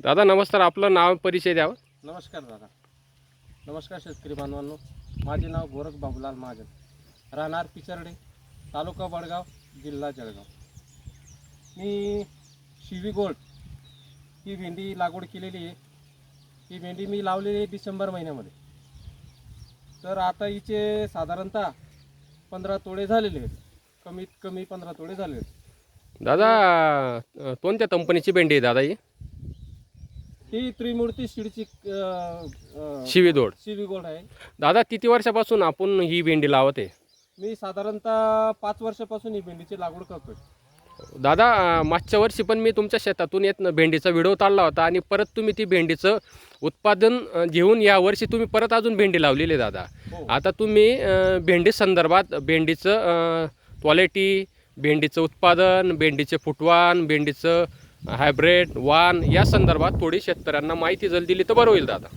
दादा नमस्कार, आपलं नाव परिचय द्यावं. नमस्कार दादा. नमस्कार शेतकरी बांधवांनो. माझे नाव गोरख बाबूलाल महाजन, राहणार पिचर्डे, तालुका बडगाव, जिल्हा जळगाव. मी शिवी गोल्ड ही भेंडी लागवड केलेली आहे. ही भेंडी मी लावलेली आहे डिसेंबर महिन्यामध्ये. तर आता हिचे साधारणतः 15 तोडे झालेले आहेत, कमीत कमी 15 तोडे झाले आहेत. दादा कोणत्या कंपनीची भेंडी आहे दादा ही? ही त्रिमूर्ती सीडची शिवीदोड. शिवी गोल्ड आहे. दादा किती वर्षापासून आपण ही भेंडी लावत आहे? मी साधारणतः 5 वर्षापासून ही भेंडीची लागवड करतोय. दादा मागच्या वर्षी पण मी तुमच्या शेतातून येत भेंडीचा व्हिडिओ काढला होता आणि परत तुम्ही ती भेंडीचं उत्पादन घेऊन या वर्षी तुम्ही परत अजून भेंडी लावलेली आहे दादा. हो. आता तुम्ही भेंडी संदर्भात भेंडीचं क्वालिटी, भेंडीचं उत्पादन, भेंडीचे फुटवान, भेंडीचं हायब्रिड वाण या संदर्भात थोडी शेतकऱ्यांना माहिती जर दिली तर बरं होईल दादा.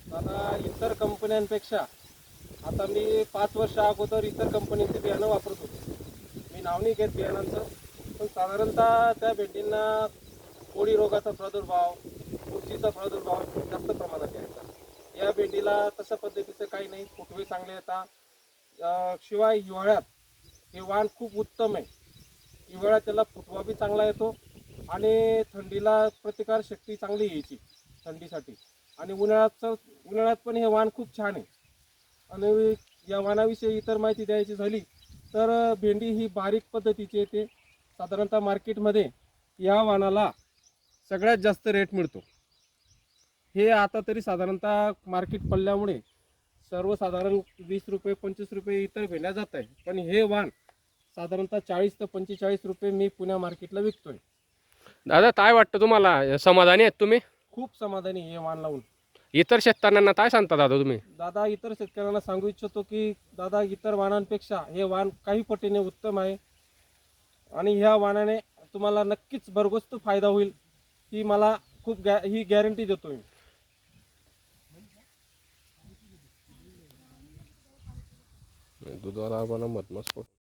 दादा इतर कंपन्यांपेक्षा आता मी 5 वर्ष अगोदर इतर कंपनीचे बियाणं वापरत होतो. मी नाव नाही घेत बियाणांचं, पण साधारणतः त्या भेंडींना कोळी रोगाचा प्रादुर्भाव, बुरशीचा प्रादुर्भाव जास्त प्रमाणात यायचा. या भेंडीला तशा पद्धतीचं काही नाही, फुटवे चांगले येतात. शिवाय हिवाळ्यात हे वाण खूप उत्तम आहे. हिवाळ्यात त्याला फुटवा बी चांगला येतो आणि थंडीला प्रतिकार शक्ती चांगली यायची थंडीसाठी. आणि उन्हाळ्यात पण हे वाण खूप छान आहे. आणि या वाणाविषयी इतर माहिती द्यायची झाली तर भेंडी ही बारीक पद्धतीची येते. साधारणतः मार्केटमध्ये या वाणाला सगळ्यात जास्त रेट मिळतो. हे आता तरी साधारणतः मार्केट पडल्यामुळे सर्वसाधारण 20 रुपये 25 रुपये इतर भेंड्या जात आहे, पण हे वाण साधारणतः 40 ते 45 रुपये मी पुण्या मार्केटला विकतोय. दादा काय वाटतं तुम्हाला, समाधानी आहेत तुम्ही? खूप समाधानी हे वाण लावून. इतर शेतकऱ्यांना काय सांगता दादा तुम्ही? दादा इतर शेतकऱ्यांना सांगू इच्छितो की दादा इतर वाणांपेक्षा हे वाण काही पटीने उत्तम आहे आणि ह्या वाणाने तुम्हाला नक्कीच भरघोस फायदा होईल, ही मला ही गॅरंटी देतो मी. दुधाला मत मस्त